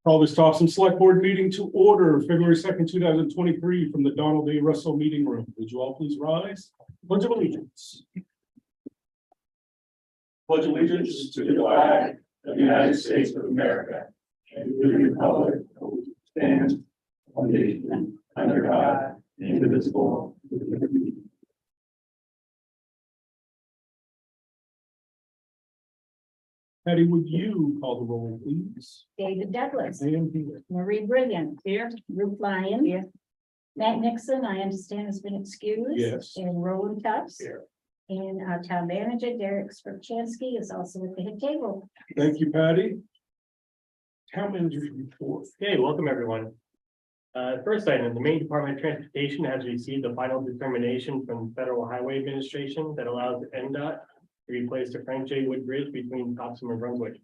Call this Topsham Select Board meeting to order February 2nd, 2023 from the Donald A. Russell Meeting Room. Would you all please rise? Pledge of allegiance. Pledge allegiance to the flag of the United States of America and to the republic which stands one nation under God, indivisible, with liberty. Patty, would you call the roll, please? David Douglas, I am here. Marie Brilliant. Here. Ruth Lyon. Here. Matt Nixon, I understand has been excused. Yes. And Roland Tubbs. Here. And our town manager, Derek Skrupczynski, is also at the head table. Thank you, Patty. Town manager's report. Okay, welcome everyone. First item, the Maine Department of Transportation has received the final determination from the Federal Highway Administration that allows MDOT to replace the Frank J. Wood Bridge between Topsham and Brunswick.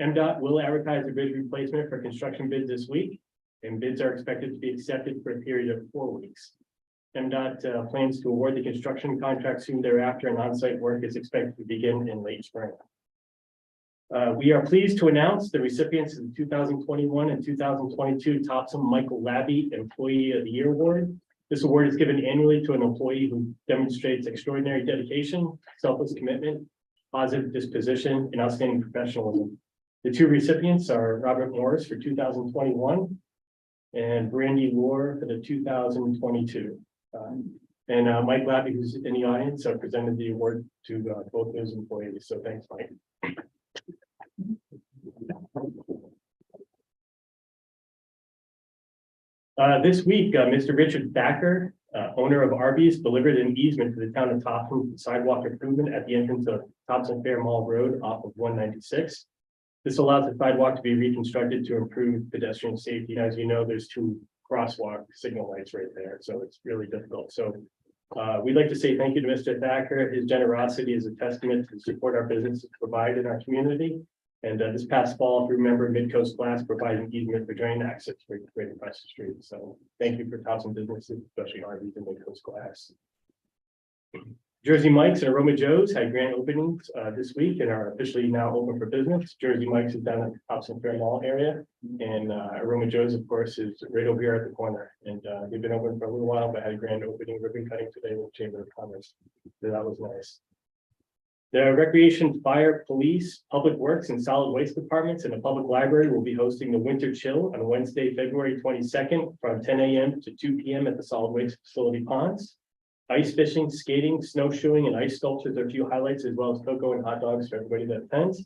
MDOT will advertise the bridge replacement for construction bids this week, and bids are expected to be accepted for a period of 4 weeks. MDOT plans to award the construction contract soon thereafter, and on-site work is expected to begin in late spring. We are pleased to announce the recipients of the 2021 and 2022 Topsham Michael Labby Employee of the Year Award. This award is given annually to an employee who demonstrates extraordinary dedication, selfless commitment, positive disposition, and outstanding professionalism. The two recipients are Robert Morris for 2021 and Brandy Lohr for the 2022. Mike Labby, who's in the audience, presented the award to both those employees. So thanks, Mike. This week, Mr. Richard Thacker, owner of Arby's, delivered an easement to the town of Topsham for sidewalk improvement at the entrance of Topsham Fair Mall Road off of 196. This allows the sidewalk to be reconstructed to improve pedestrian safety. As you know, there's 2 crosswalk signal lights right there, so it's really difficult. So we'd like to say thank you to Mr. Thacker. His generosity is a testament to the support our businesses provide in our community. And this past fall, if you remember, Midcoast Glass provided an easement for drain access right across the street. So thank you for Topsham businesses, especially Arby's and Midcoast Glass. Jersey Mike's and Aroma Joe's had grand openings this week and are officially now open for business. Jersey Mike's is down at the Topsham Fair Mall area, and Aroma Joe's, of course, is right over here at the corner. And they've been open for a little while, but had a grand opening ribbon cutting today with Chamber of Commerce. So that was nice. The Recreation, Fire, Police, Public Works, and Solid Waste Departments and the Public Library will be hosting the Winter Chill on Wednesday, February 22nd from 10 a.m. to 2 p.m. at the Solid Waste Facility Ponds. Ice fishing, skating, snowshoeing, and ice sculptures are a few highlights, as well as cocoa and hot dogs for everybody that attends.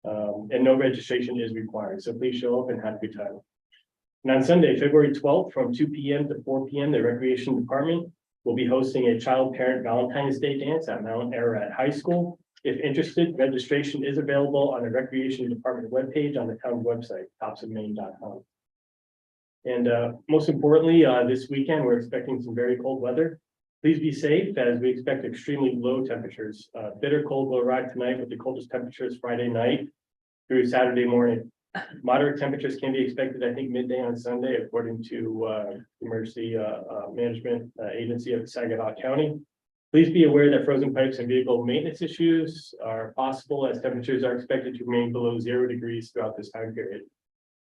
And no registration is required, so please show up and have a good time. And on Sunday, February 12th from 2 p.m. to 4 p.m., the Recreation Department will be hosting a child-parent Valentine's Day dance at Mount Ararat High School. If interested, registration is available on the Recreation Department webpage on the town website, topshammaine.com. And most importantly, this weekend, we're expecting some very cold weather. Please be safe as we expect extremely low temperatures. Bitter cold will arrive tonight with the coldest temperatures Friday night through Saturday morning. Moderate temperatures can be expected, I think, midday on Sunday, according to Emergency Management Agency of Saginaw County. Please be aware that frozen pipes and vehicle maintenance issues are possible as temperatures are expected to remain below 0 degrees throughout this time period.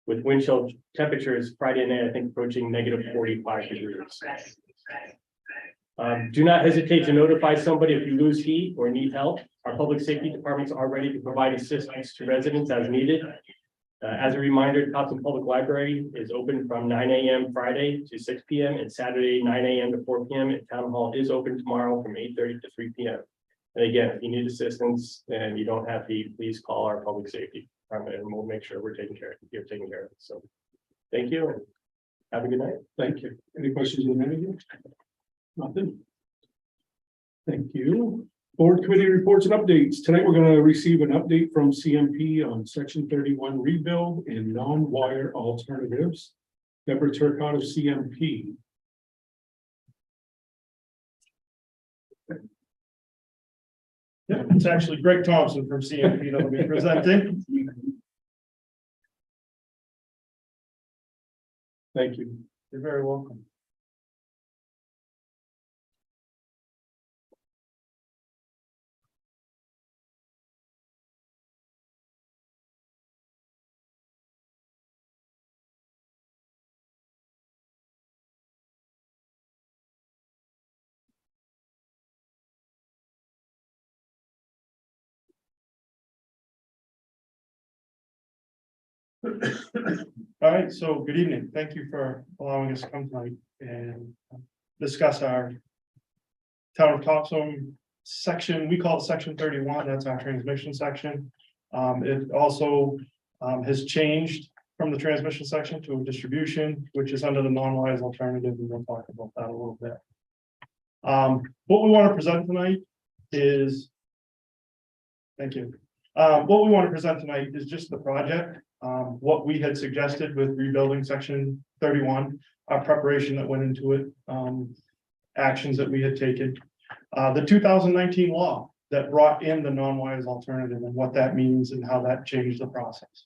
With wind chill temperatures Friday night, I think, approaching -45 degrees. Do not hesitate to notify somebody if you lose heat or need help. Our public safety departments are ready to provide assistance to residents as needed. As a reminder, Topsham Public Library is open from 9 a.m. Friday to 6 p.m. and Saturday 9 a.m. to 4 p.m. and Town Hall is open tomorrow from 8:30 to 3 p.m. And again, if you need assistance and you don't have heat, please call our public safety department and we'll make sure we're taking care of it. You're taking care of it. So thank you and have a good night. Thank you. Any questions of the manager? Nothing. Thank you. Board committee reports and updates. Tonight, we're going to receive an update from CMP on Section 31 rebuild and non-wire alternatives. Deborah Turcott of CMP. Yeah, it's actually Greg Thompson from CMP that will be presenting. Thank you. You're very welcome. All right, so good evening. Thank you for allowing us to come tonight and discuss our Town of Topsham section. We call it section 31. That's our transmission section. It also has changed from the transmission section to a distribution, which is under the non-wise alternative, and we'll talk about that a little bit. What we want to present tonight is, thank you. What we want to present tonight is just the project, what we had suggested with rebuilding section 31, our preparation that went into it, actions that we had taken. The 2019 law that brought in the non-wise alternative and what that means and how that changed the process.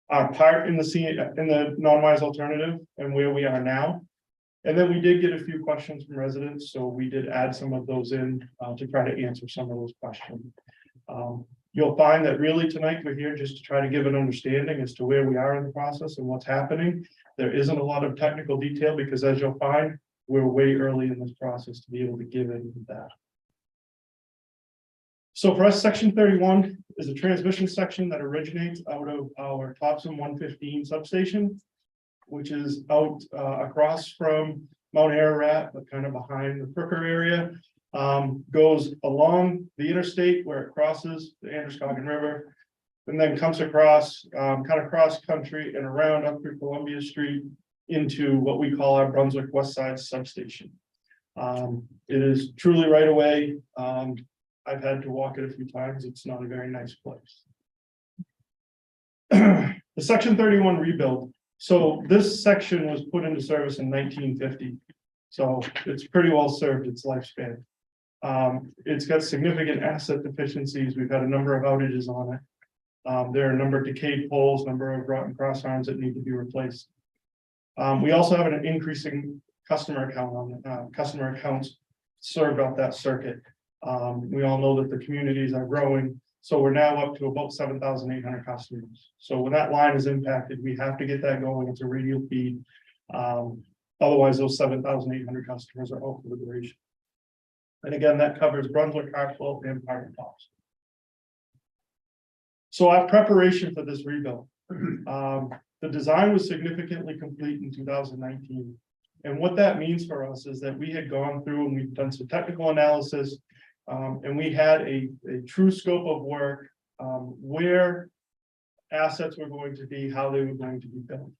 Our part in the non-wise alternative and where we are now. And then we did get a few questions from residents, so we did add some of those in to try to answer some of those questions. You'll find that really tonight we're here just to try to give an understanding as to where we are in the process and what's happening. There isn't a lot of technical detail because, as you'll find, we're way early in this process to be able to give any of that. So for us, section 31 is a transmission section that originates out of our Topsham 115 substation, which is out across from Mount Ararat, but kind of behind the Crooker area. Goes along the interstate where it crosses the Androscoggin River, and then comes across, kind of cross country and around up through Columbia Street into what we call our Brunswick West Side substation. It is truly right away. I've had to walk it a few times. It's not a very nice place. The section 31 rebuild. So this section was put into service in 1950. So it's pretty well served its lifespan. It's got significant asset deficiencies. We've had a number of outages on it. There are a number of decayed poles, number of rotten cross arms that need to be replaced. We also have an increasing customer account on customer accounts served off that circuit. We all know that the communities are growing, so we're now up to about 7,800 customers. So when that line is impacted, we have to get that going. It's a radial feed. Otherwise, those 7,800 customers are out for the duration. And again, that covers Brunswick, Hartsville, and part of Topsham. So our preparation for this rebuild, the design was significantly complete in 2019. And what that means for us is that we had gone through and we've done some technical analysis, and we had a true scope of work, where assets were going to be, how they were going to be built.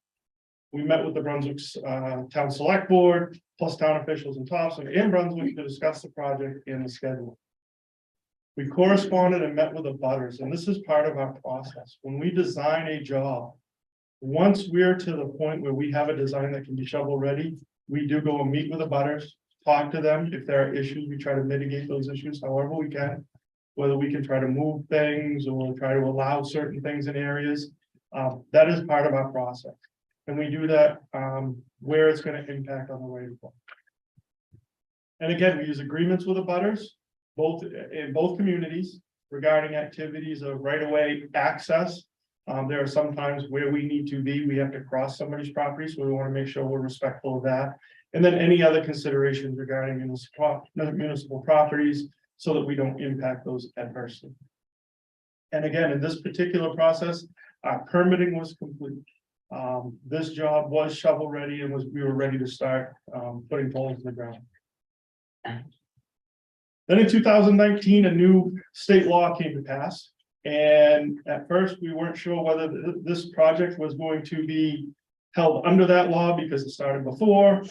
We met with the Brunswick's Town Select Board, plus town officials in Topsham and Brunswick to discuss the project and the schedule. We corresponded and met with the butters, and this is part of our process. When we design a job, once we're to the point where we have a design that can be shovel ready, we do go and meet with the butters, talk to them. If there are issues, we try to mitigate those issues however we can, whether we can try to move things or try to allow certain things in areas. That is part of our process. And we do that where it's going to impact on the right of way. And again, we use agreements with the butters, in both communities regarding activities of right-of-way access. There are some times where we need to be, we have to cross somebody's property, so we want to make sure we're respectful of that. And then any other considerations regarding municipal properties so that we don't impact those adversely. And again, in this particular process, our permitting was complete. This job was shovel ready and we were ready to start putting poles in the ground. Then in 2019, a new state law came to pass. And at first we weren't sure whether this project was going to be held under that law because it started before.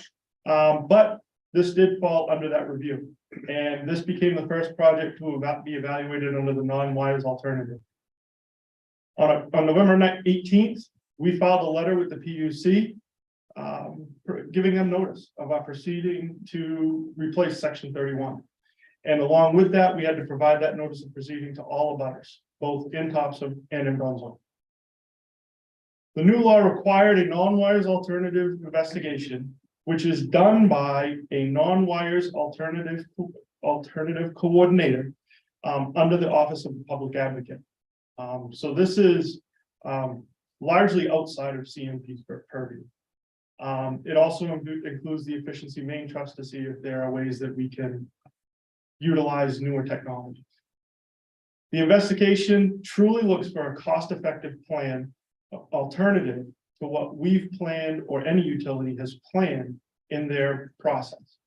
But this did fall under that review. And this became the first project to be evaluated under the non-wise alternative. On November 18th, we filed a letter with the PUC giving them notice of our proceeding to replace section 31. And along with that, we had to provide that notice of proceeding to all abutters, both in Topsham and in Brunswick. The new law required a non-wires alternative investigation, which is done by a non-wires alternative coordinator under the Office of the Public Advocate. So this is largely outside of CMP's purview. It also includes the Efficiency Maine Trust to see if there are ways that we can utilize newer technologies. The investigation truly looks for a cost-effective plan alternative to what we've planned or any utility has planned in their process.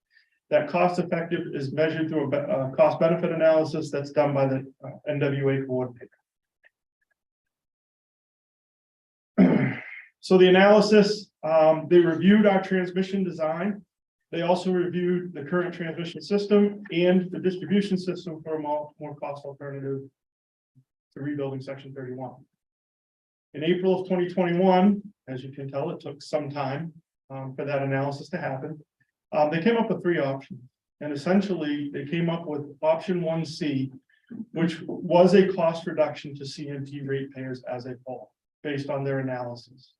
That cost effective is measured through a cost benefit analysis that's done by the NWA coordinator. So the analysis, they reviewed our transmission design. They also reviewed the current transmission system and the distribution system for a more cost alternative to rebuilding section 31. In April of 2021, as you can tell, it took some time for that analysis to happen. They came up with 3 options, and essentially they came up with option 1C, which was a cost reduction to CMP ratepayers as a whole, based on their analysis.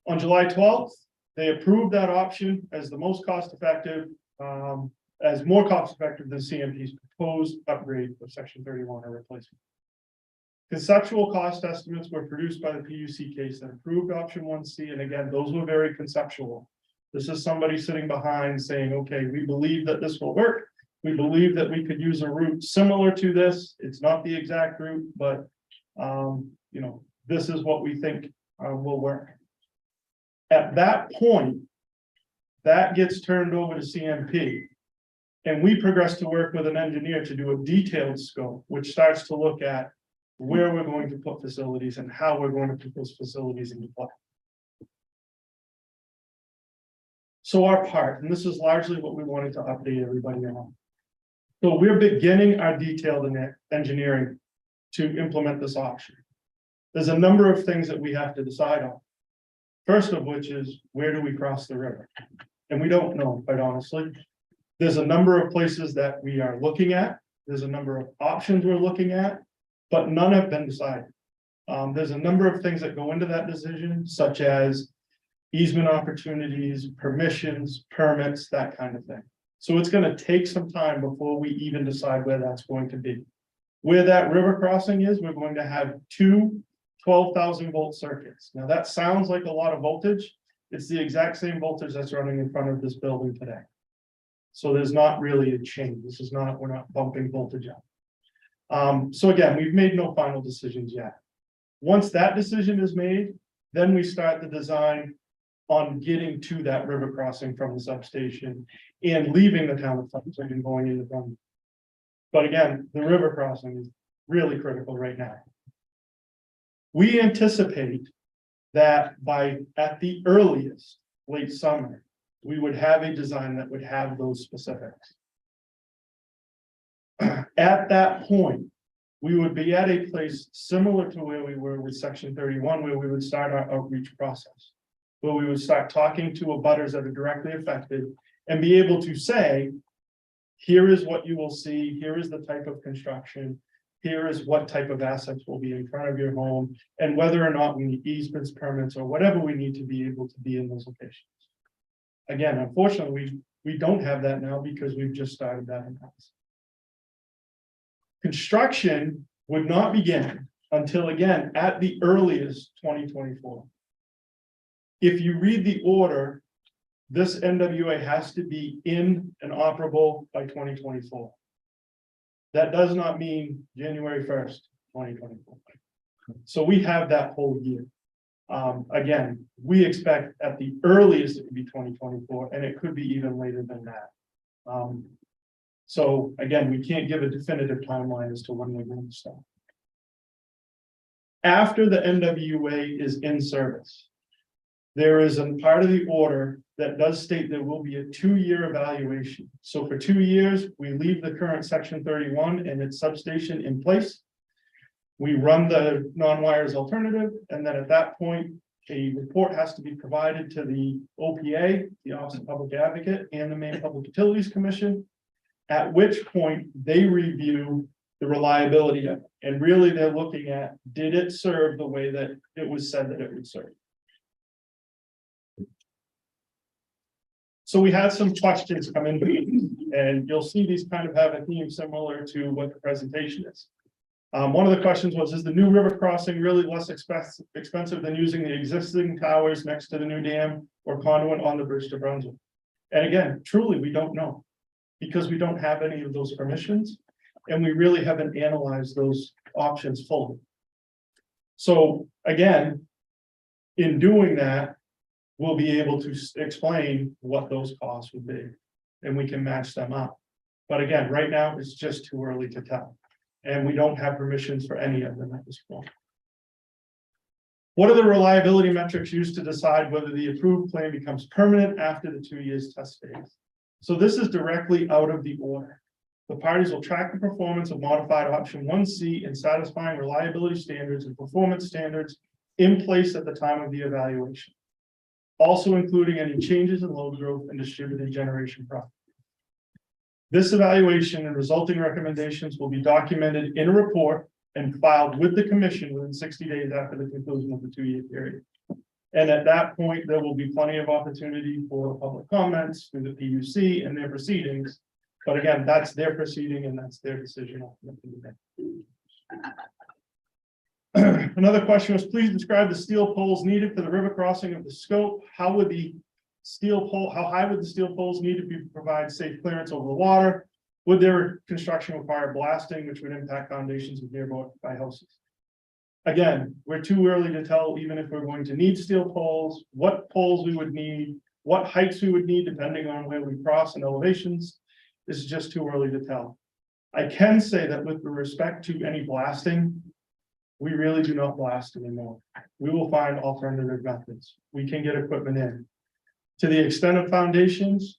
On July 12th, they approved that option as the most cost effective, as more cost effective than CMP's proposed upgrade of section 31 or replacement. Conceptual cost estimates were produced by the PUC case that approved option 1C, and again, those were very conceptual. This is somebody sitting behind saying, okay, we believe that this will work. We believe that we could use a route similar to this. It's not the exact route, but you know, this is what we think will work. At that point, that gets turned over to CMP. And we progress to work with an engineer to do a detailed scope, which starts to look at where we're going to put facilities and how we're going to put those facilities into play. So our part, and this is largely what we wanted to update everybody on. So we're beginning our detailed engineering to implement this option. There's a number of things that we have to decide on. First of which is, where do we cross the river? And we don't know, quite honestly. There's a number of places that we are looking at. There's a number of options we're looking at, but none have been decided. There's a number of things that go into that decision, such as easement opportunities, permissions, permits, that kind of thing. So it's going to take some time before we even decide where that's going to be. Where that river crossing is, we're going to have 2 12,000 volt circuits. Now that sounds like a lot of voltage. It's the exact same voltage that's running in front of this building today. So there's not really a change. This is not, we're not bumping voltage up. So again, we've made no final decisions yet. Once that decision is made, then we start the design on getting to that river crossing from the substation and leaving the town of Topsham and going into Brunswick. But again, the river crossing is really critical right now. We anticipate that by, at the earliest, late summer, we would have a design that would have those specifics. At that point, we would be at a place similar to where we were with section 31, where we would start our outreach process, where we would start talking to abutters that are directly affected and be able to say, here is what you will see, here is the type of construction, here is what type of assets will be in front of your home, and whether or not we need easements, permits, or whatever we need to be able to be in those locations. Again, unfortunately, we don't have that now because we've just started that analysis. Construction would not begin until, again, at the earliest 2024. If you read the order, this NWA has to be in and operable by 2024. That does not mean January 1st, 2024. So we have that whole year. Again, we expect at the earliest it could be 2024, and it could be even later than that. So again, we can't give a definitive timeline as to when we're going to start. After the NWA is in service, there is a part of the order that does state there will be a 2-year evaluation. So for 2 years, we leave the current section 31 and its substation in place. We run the non-wires alternative, and then at that point, a report has to be provided to the OPA, the Office of Public Advocate, and the Maine Public Utilities Commission, at which point they review the reliability of it. And really they're looking at, did it serve the way that it was said that it would serve? So we had some questions come in, and you'll see these kind of have a theme similar to what the presentation is. One of the questions was, is the new river crossing really less expensive than using the existing towers next to the new dam or conduit on the bridge to Brunswick? And again, truly, we don't know, because we don't have any of those permissions, and we really haven't analyzed those options fully. So again, in doing that, we'll be able to explain what those costs would be, and we can match them up. But again, right now, it's just too early to tell, and we don't have permissions for any of them at this point. What are the reliability metrics used to decide whether the approved plan becomes permanent after the 2 years test phase? So this is directly out of the order. The parties will track the performance of modified option 1C in satisfying reliability standards and performance standards in place at the time of the evaluation, also including any changes in load growth and distributed generation properties. This evaluation and resulting recommendations will be documented in a report and filed with the commission within 60 days after the conclusion of the 2-year period. And at that point, there will be plenty of opportunity for public comments through the PUC and their proceedings. But again, that's their proceeding and that's their decision. Another question was, please describe the steel poles needed for the river crossing of the scope. How would the steel pole, how high would the steel poles need to be to provide safe clearance over the water? Would their construction require blasting, which would impact foundations of nearby houses? Again, we're too early to tell, even if we're going to need steel poles, what poles we would need, what heights we would need, depending on where we cross and elevations. This is just too early to tell. I can say that with respect to any blasting, we really do not blast anymore. We will find alternative methods. We can get equipment in. To the extent of foundations,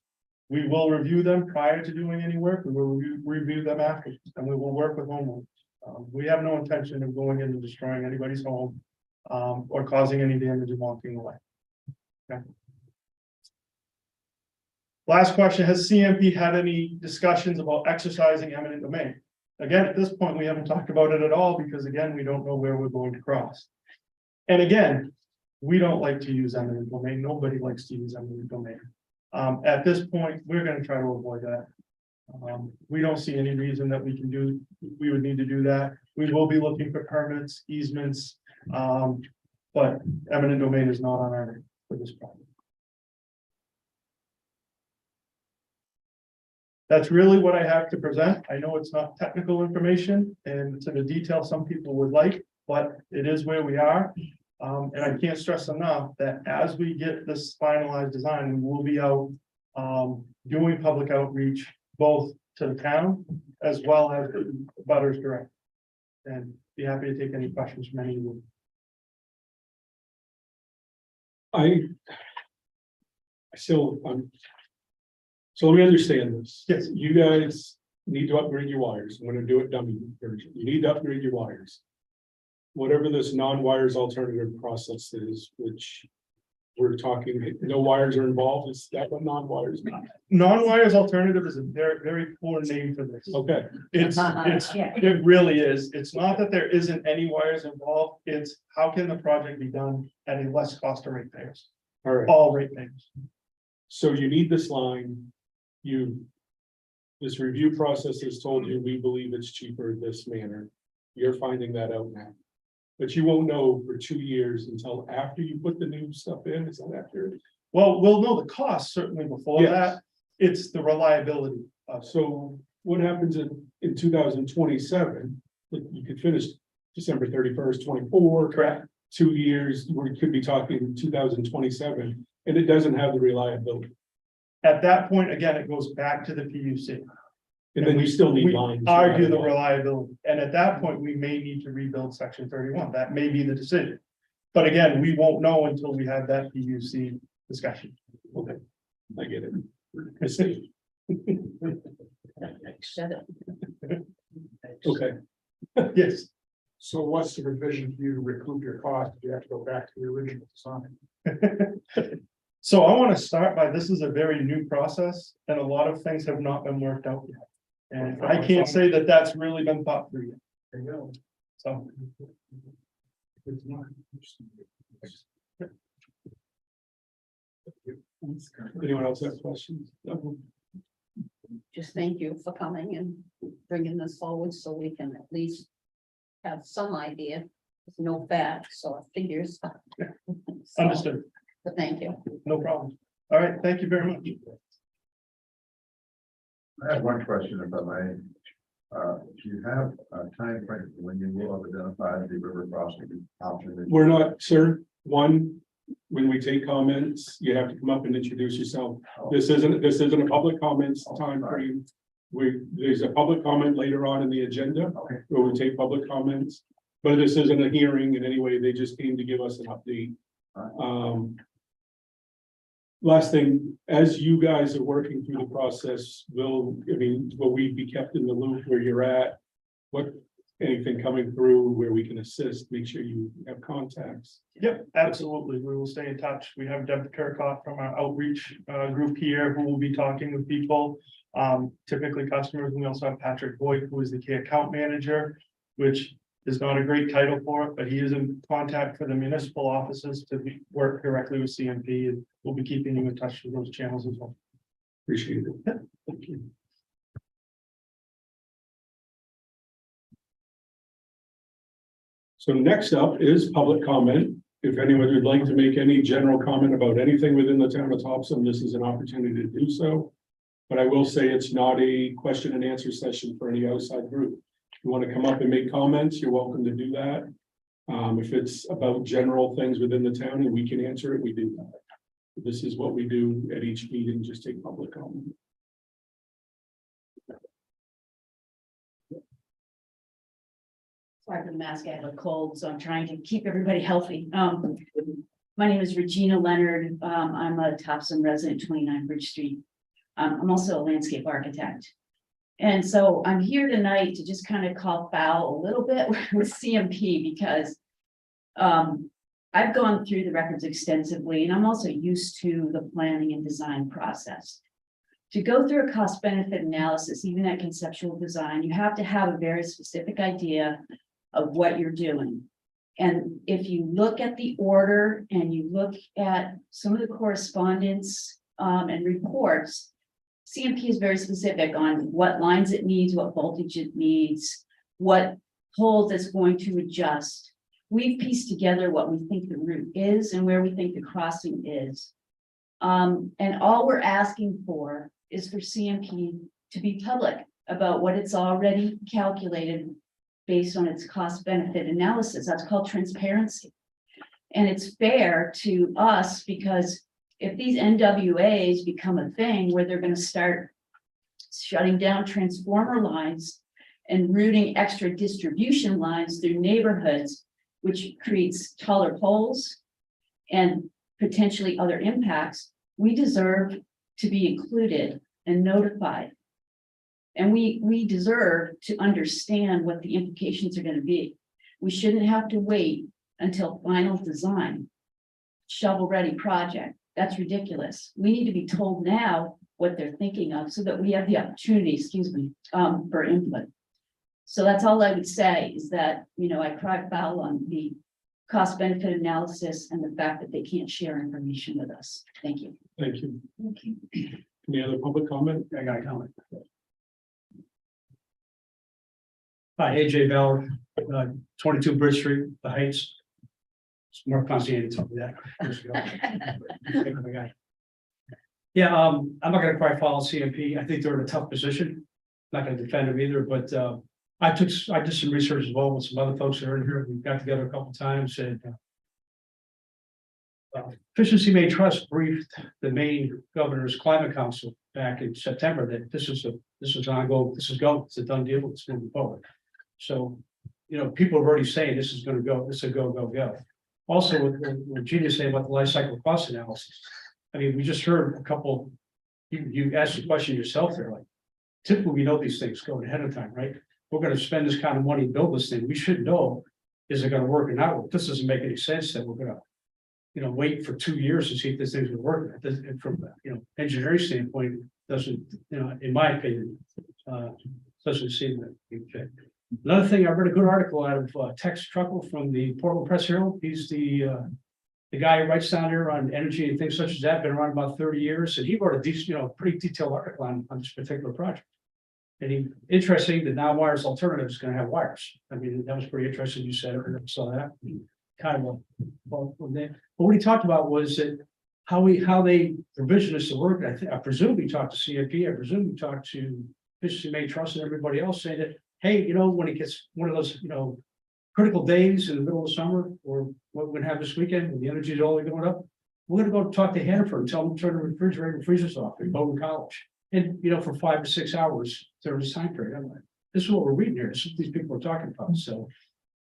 we will review them prior to doing any work. We will review them after, and we will work with homeowners. We have no intention of going in and destroying anybody's home or causing any damage and walking away. Okay. Last question, has CMP had any discussions about exercising eminent domain? Again, at this point, we haven't talked about it at all because again, we don't know where we're going to cross. And again, we don't like to use eminent domain. Nobody likes to use eminent domain. At this point, we're going to try to avoid that. We don't see any reason that we would need to do that. We will be looking for permits, easements, but eminent domain is not on our radar for this project. That's really what I have to present. I know it's not technical information and to the detail some people would like, but it is where we are. And I can't stress enough that as we get this finalized design, we will be out doing public outreach, both to the town as well as butters direct. And be happy to take any questions from any of you. So let me understand this. Yes. You guys need to upgrade your wires. I'm gonna do it dummy version. You need to upgrade your wires. Whatever this non-wires alternative process is, which we're talking, no wires are involved, is that what non-wires mean? Non-wires alternative is a very, very poor name for this. Okay, It really is. It's not that there isn't any wires involved. It's how can the project be done at a less cost to ratepayers? all right. All ratepayers. So you need this line. This review process has told you, we believe it's cheaper this manner. You're finding that out now. But you won't know for 2 years until after you put the new stuff in. Is that accurate? Well, we'll know the cost certainly before Yes. that. It's the reliability. So what happens in 2027? You could finish December 31st, 24. Correct. 2 years, we could be talking 2027, and it doesn't have the reliability. At that point, again, it goes back to the PUC. And then you still need We lines. argue the reliability, and at that point, we may need to rebuild section 31. That may be the decision. But again, we won't know until we have that PUC discussion. Okay, I get it. I see. Shut up. Okay, Yes. So what's the revision for you to recoup your cost? Do you have to go back to the original design? So I want to start by, this is a very new process and a lot of things have not been worked out yet. And I can't say that that's really been thought through yet. There you go. So, It's not. anyone else have questions? No? Just thank you for coming and bringing this forward so we can at least have some idea. There's no facts or figures. So, understood. but thank you. No problem. All right. Thank you very much. I have one question, if I may. Do you have a time frame when you will have identified the river crossing option? We're not, sir. One, when we take comments, you have to come up and introduce yourself. This isn't a public comments time frame. There's a public comment later on in the agenda Okay. where we take public comments. But this isn't a hearing in any way. They just came to give us an update. Last thing, as you guys are working through the process, will we be kept in the loop where you're at? Anything coming through where we can assist, make sure you have contacts. Yep, absolutely. We will stay in touch. We have Deb Kirkhoff from our outreach group here who will be talking with people. Typically customers, and we also have Patrick Boyd, who is the key account manager, which is not a great title for it, but he is in contact for the municipal offices to work directly with CMP, and we'll be keeping you in touch with those channels as well. Appreciate it. Thank you. So next up is public comment. If anyone would like to make any general comment about anything within the town of Topsham, this is an opportunity to do so. But I will say it's not a question and answer session for any outside group. If you want to come up and make comments, you're welcome to do that. If it's about general things within the town and we can answer it, we do that. This is what we do at each meeting, just take public comment. Sorry for the mask, I have a cold, so I'm trying to keep everybody healthy. My name is Regina Leonard. I'm a Topsham resident, 29 Bridge Street. I'm also a landscape architect. And so I'm here tonight to just kind of call foul a little bit with CMP because I've gone through the records extensively, and I'm also used to the planning and design process. To go through a cost benefit analysis, even at conceptual design, you have to have a very specific idea of what you're doing. And if you look at the order and you look at some of the correspondence and reports, CMP is very specific on what lines it needs, what voltage it needs, what poles it's going to adjust. We've pieced together what we think the route is and where we think the crossing is. And all we're asking for is for CMP to be public about what it's already calculated based on its cost benefit analysis. That's called transparency. And it's fair to us because if these NWAs become a thing where they're going to start shutting down transformer lines and routing extra distribution lines through neighborhoods, which creates taller poles and potentially other impacts, we deserve to be included and notified. And we deserve to understand what the implications are going to be. We shouldn't have to wait until final design, shovel-ready project. That's ridiculous. We need to be told now what they're thinking of so that we have the opportunity, for input. So that's all I would say is that, I cry foul on the cost benefit analysis and the fact that they can't share information with us. Thank you. Thank you. Thank you. Any other public comment? I got a comment. Hi, AJ Ballard, 22 Bridge Street, The Heights. It's more Constantine told me that. years ago. Yeah, I'm not gonna quite follow CMP. I think they're in a tough position. Not gonna defend them either, but I did some research as well with some other folks that are in here. We got together a couple times and Efficiency Maine Trust briefed the Maine Governor's Climate Council back in September that this is ongoing, it's a done deal, it's moving forward. So, people are already saying this is gonna go, this is a go. Also, what Gina saying about the life cycle cost analysis. I mean, we just heard a couple, you asked the question yourself there, like, typically we know these things going ahead of time, right? We're gonna spend this kind of money, build this thing, we should know, is it gonna work or not? This doesn't make any sense that we're gonna, wait for 2 years to see if this thing's gonna work. And from, engineering standpoint, doesn't, in my opinion, doesn't seem that okay. Another thing, I read a good article out of Tex Truckle from the Portland Press Herald. He's the guy who writes down there on energy and things such as that, been around about 30 years, and he wrote a pretty detailed article on this particular project. And interesting that now Wires Alternative is going to have wires. I mean, that was pretty interesting. You said it, I saw that. Kind of but what he talked about was that how they provision this to work. I presume we talked to CMP. I presume we talked to Efficiency Maine Trust and everybody else saying that, hey, you know, when it gets one of those, critical days in the middle of summer, or what we're gonna have this weekend, when the energy is all going up, we're gonna go talk to Hannaford and tell them to turn the refrigerator and freezers off in Bowdoin College. And, for 5 or 6 hours during this time period. I'm like, this is what we're reading here. This is what these people are talking about. So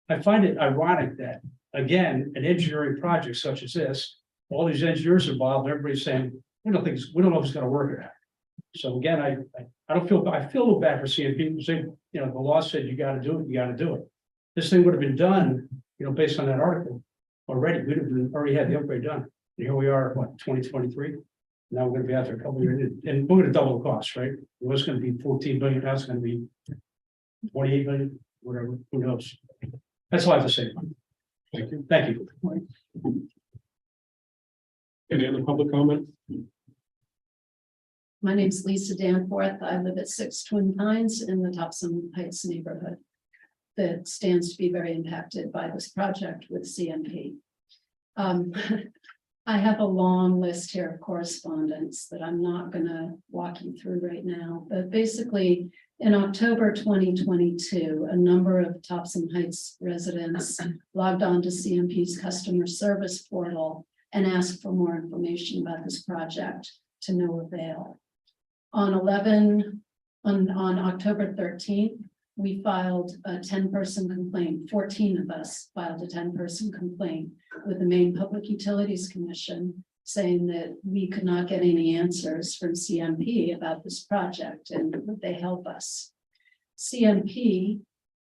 I find it ironic that, again, an engineering project such as this, all these engineers involved, everybody's saying, we don't know if it's gonna work or not. So again, I feel a little bad for CMP, because they, the law said you gotta do it, you gotta do it. This thing would have been done, based on that article already. We'd have already had the upgrade done. And here we are, 2023? Now we're gonna be out there a couple of years, and we're gonna double the cost, right? It was gonna be 14 billion, now it's gonna be 28 billion, whatever, who knows? That's all I have to say. Thank you. Thank you. Any other public comment? My name's Lisa Danforth. I live at 6 Twin Pines in the Topsham Heights neighborhood that stands to be very impacted by this project with CMP. I have a long list here of correspondence that I'm not going to walk you through right now, but basically in October 2022, a number of Topsham Heights residents logged on to CMP's customer service portal and asked for more information about this project, to no avail. On October 13th, we filed a 10-person complaint. 14 of us filed a 10-person complaint with the Maine Public Utilities Commission, saying that we could not get any answers from CMP about this project and would they help us. CMP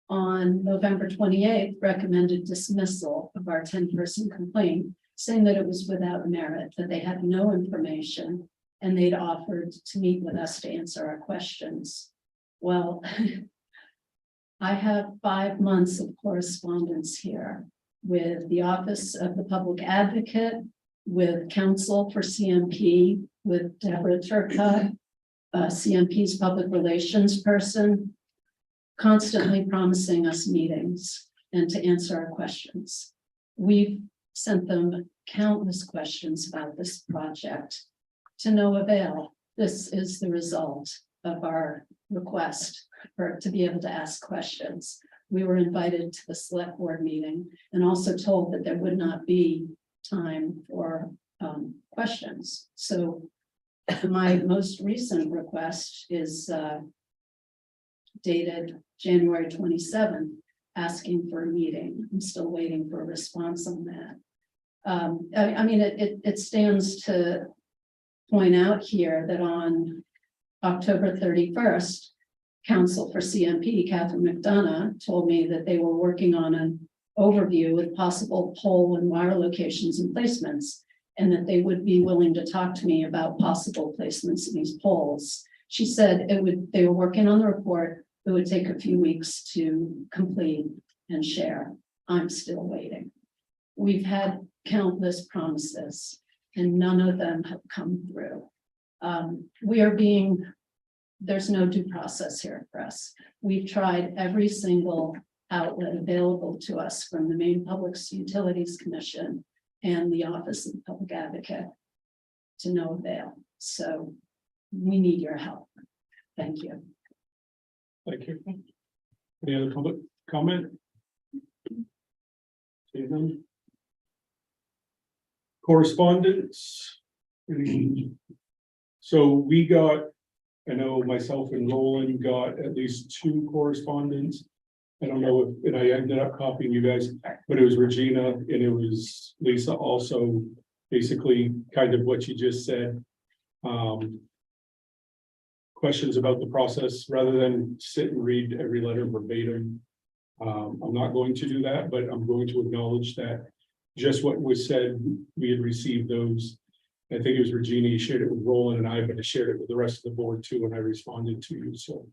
on November 28th recommended dismissal of our 10-person complaint, saying that it was without merit, that they had no information, and they'd offered to meet with us to answer our questions. Well, I have 5 months of correspondence here with the Office of the Public Advocate, with counsel for CMP, with Deborah Turcotte, CMP's public relations person, constantly promising us meetings and to answer our questions. We've sent them countless questions about this project, to no avail. This is the result of our request to be able to ask questions. We were invited to the select board meeting and also told that there would not be time for questions. So my most recent request is dated January 27th, asking for a meeting. I'm still waiting for a response on that. I mean, it stands to point out here that on October 31st, counsel for CMP, Catherine McDonough, told me that they were working on an overview with possible pole and wire locations and placements, and that they would be willing to talk to me about possible placements in these poles. She said they were working on the report. It would take a few weeks to complete and share. I'm still waiting. We've had countless promises and none of them have come through. There's no due process here for us. We've tried every single outlet available to us from the Maine Public Utilities Commission and the Office of the Public Advocate, to no avail. So we need your help. Thank you. Thank you. Any other public comment? Seeing none. Correspondence. So we got, I know myself and Roland got at least 2 correspondence. I don't know if, and I ended up copying you guys, but it was Regina and it was Lisa also, basically kind of what you just said. Questions about the process rather than sit and read every letter verbatim. I'm not going to do that, but I'm going to acknowledge that just what was said, we had received those. I think it was Regina, you shared it with Roland and I, but I shared it with the rest of the board too when I responded to you. So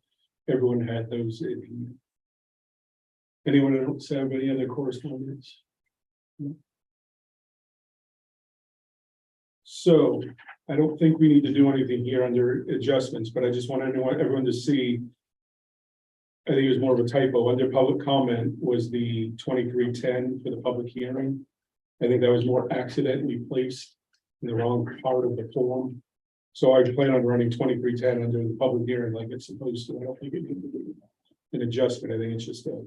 everyone had those. Anyone else have any other correspondence? So I don't think we need to do anything here under adjustments, but I just want everyone to see. I think it was more of a typo. Under public comment was the 2310 for the public hearing. I think that was more accidentally placed in the wrong part of the form. So I plan on running 2310 under the public hearing like it's supposed to. I don't think it needs to be an adjustment. I think it's just a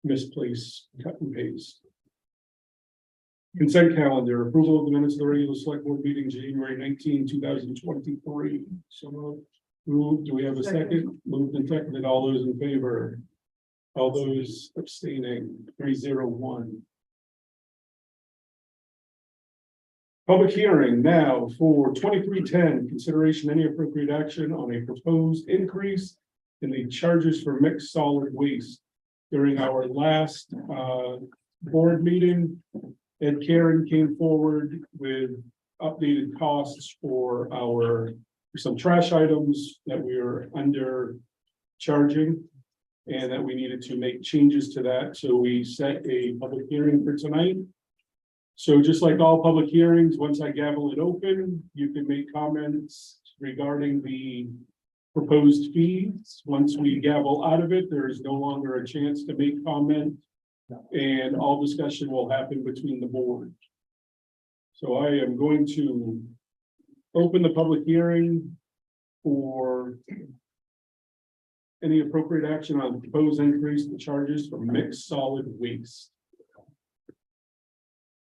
misplaced cut and paste. Consent calendar, approval of the minutes of the regular select board meeting, January 19, 2023. So moved. Do we have a second? Moved and seconded. All those in favor? All those abstaining, 301. Public hearing now for 2310, consideration any appropriate action on a proposed increase in the charges for mixed solid waste. During our last board meeting, Ed Karen came forward with updated costs for some trash items that we were under charging. And that we needed to make changes to that, so we set a public hearing for tonight. So just like all public hearings, once I gavel it open, you can make comments regarding the proposed fees. Once we gavel out of it, there is no longer a chance to make comment. And all discussion will happen between the board. So I am going to open the public hearing for any appropriate action on proposed increase in charges for mixed solid waste.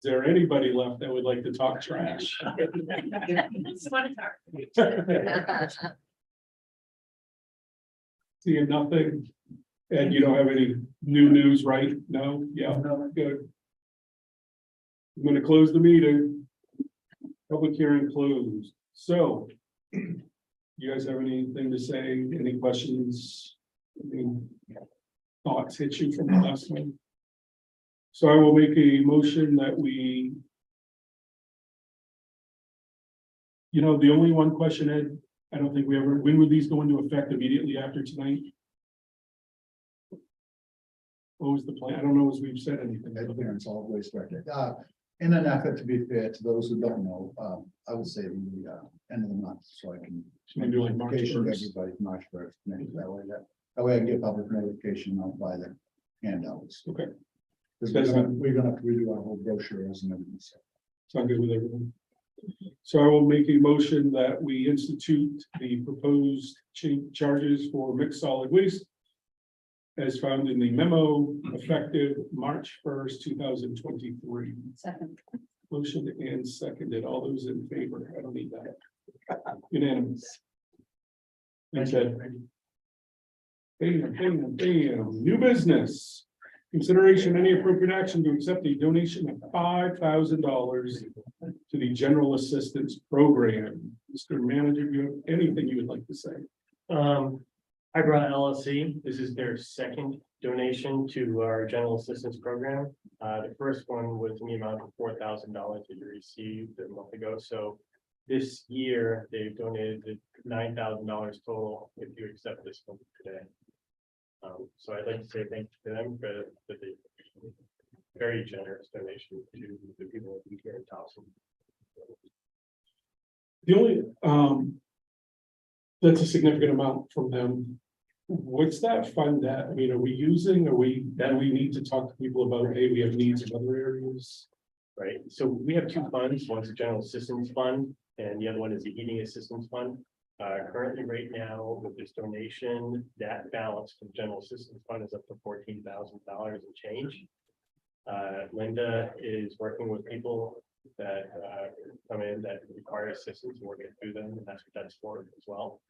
Is there anybody left that would like to talk trash? Seeing nothing. And you don't have any new news, right? No? Yeah, good. I'm gonna close the meeting. Public hearing closed. So, you guys have anything to say? Any questions? Any thoughts hit you from the last one? So I will make a motion that we. The only one question, Ed, I don't think when would these go into effect immediately after tonight? What was the plan? I don't know as we've said anything. Solid waste record. In an effort to be fair to those who don't know, I would say the end of the month, so I can. Maybe like March notification to 1st. everybody March 1st, maybe that way I can get public notification out by the handouts. Okay, Because we're gonna redo our whole brochures and everything. So. sound good with everyone. So I will make a motion that we institute the proposed charges for mixed solid waste. As found in the memo effective March 1st, 2023. Second. Motion and seconded. All those in favor? I don't need that. Unanimous. Thanks, Ed. Bam. New business. Consideration any appropriate action to accept a donation of $5,000 to the General Assistance Program. Mr. Manager, do you have anything you would like to say? Hybrid LLC, this is their second donation to our general assistance program. The first one was in the amount of $4,000 that you received a month ago. So this year they've donated $9,000 total if you accept this one today. So I'd like to say thank you to them for the very generous donation to the people here in Topsham. The only, that's a significant amount from them. What's that fund at? I mean, are we using, do we need to talk to people about, hey, we have needs in other areas? Right, so we have two funds, one's a general assistance fund, and the other one is the heating assistance fund. Currently, right now, with this donation, that balance from general assistance fund is up to $14,000 and change. Linda is working with people that come in that require assistance, and working through them, and that's what that's for as well.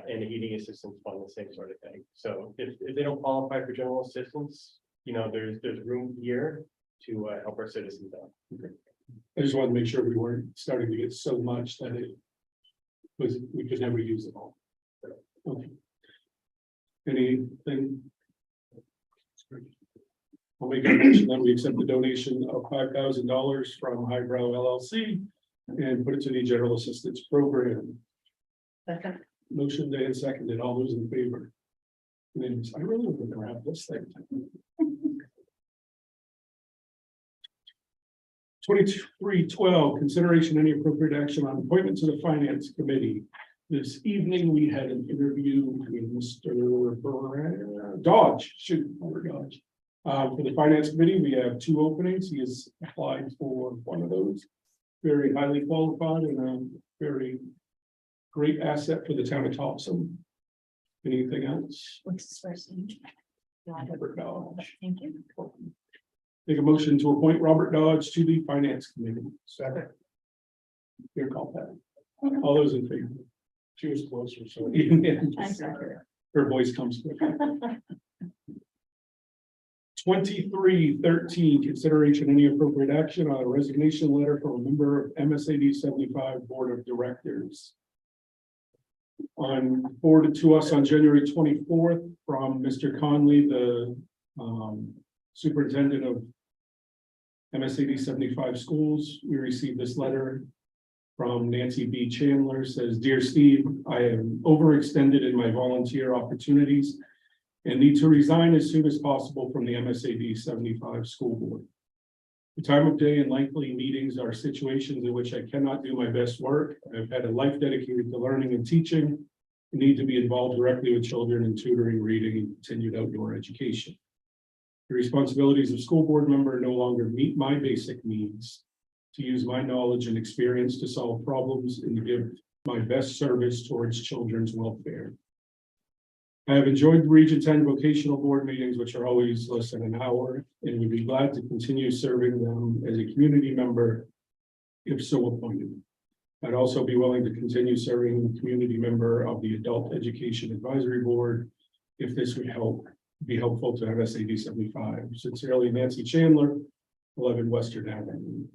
And the heating assistance fund, the same sort of thing. So if they don't qualify for general assistance, there's room here to help our citizens out. Okay. I just wanted to make sure we weren't starting to get so much that we could never use it all. Okay. Anything? I'll make a motion that we accept the donation of $5,000 from Highbrow LLC and put it to the General Assistance Program. Second. Motion made and seconded. All those in favor? I really want to grab this thing. 2312, consideration any appropriate action on appointment to the Finance Committee. This evening, we had an interview with Mr. Dodge, Dodge. For the Finance Committee, we have 2 openings. He has applied for one of those. Very highly qualified and very great asset for the town of Topsham. Anything else? What's his first name? Robert Dodge. Thank you. Make a motion to appoint Robert Dodge to the Finance Committee. Second. Your call, Pat. All those in favor? She was closer, so. I'm sorry. Her voice comes quick. 2313, consideration any appropriate action on a resignation letter from a member of MSAD 75 Board of Directors. Forwarded to us on January 24th from Mr. Conley, the superintendent of MSAD 75 schools. We received this letter from Nancy B. Chandler. Says, "Dear Steve, I am overextended in my volunteer opportunities and need to resign as soon as possible from the MSAD 75 school board. The time of day and likely meetings are situations in which I cannot do my best work. I've had a life dedicated to learning and teaching, and need to be involved directly with children in tutoring, reading, and continued outdoor education. The responsibilities of school board member no longer meet my basic needs to use my knowledge and experience to solve problems and to give my best service towards children's welfare. I have enjoyed the Region 10 vocational board meetings, which are always less than an hour, and would be glad to continue serving them as a community member if so appointed. I'd also be willing to continue serving as a community member of the Adult Education Advisory Board if this would be helpful to MSAD 75. Sincerely, Nancy Chandler, 11 Western Avenue."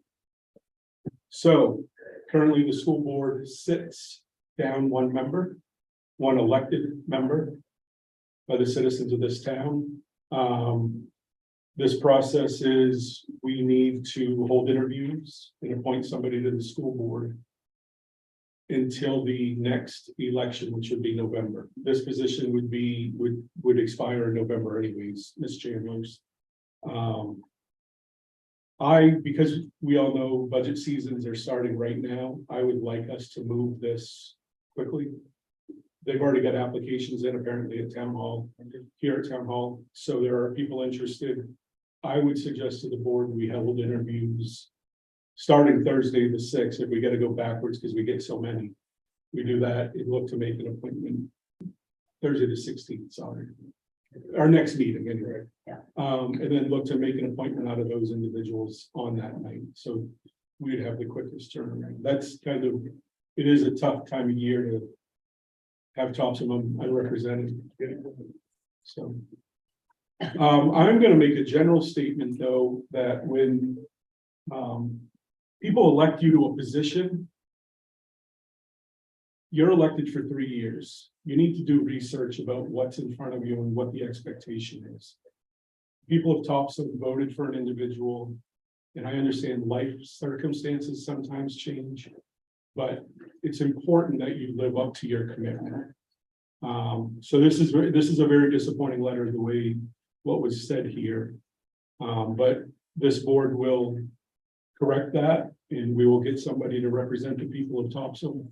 So currently the school board sits down one member, one elected member by the citizens of this town. This process is we need to hold interviews and appoint somebody to the school board until the next election, which would be November. This position would expire in November anyways, Ms. Chandler's. Because we all know budget seasons are starting right now, I would like us to move this quickly. They've already got applications in apparently at town hall, here at town hall, so there are people interested. I would suggest to the board, we hold interviews starting Thursday, the 6th, if we got to go backwards because we get so many. We do that and look to make an appointment Thursday, the 16th, sorry. Our next meeting anyway. Yeah. And then look to make an appointment out of those individuals on that night. So we'd have the quickest turnaround. That's kind of, it is a tough time of year to have Topsham unrepresented. So I'm going to make a general statement, though, that when people elect you to a position, you're elected for 3 years. You need to do research about what's in front of you and what the expectation is. People of Topsham voted for an individual, and I understand life circumstances sometimes change, but it's important that you live up to your commitment. So this is a very disappointing letter, the way what was said here. But this board will correct that, and we will get somebody to represent the people of Topsham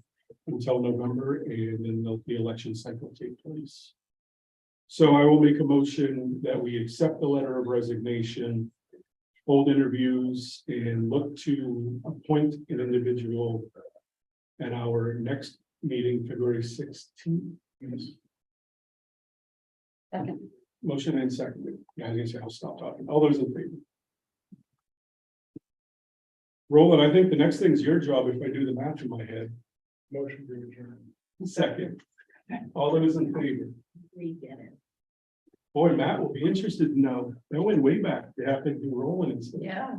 until November, and then the election cycle take place. So I will make a motion that we accept the letter of resignation, hold interviews, and look to appoint an individual at our next meeting, February 16th. Yes. Second. Motion and second. Yeah, I was gonna say I'll stop talking. All those in favor? Roland, I think the next thing is your job if I do the math in my head. Motion to adjourn. Second. All those in favor? We get it. Boy, Matt will be interested to know. That went way back. They have to do Roland instead. Yeah.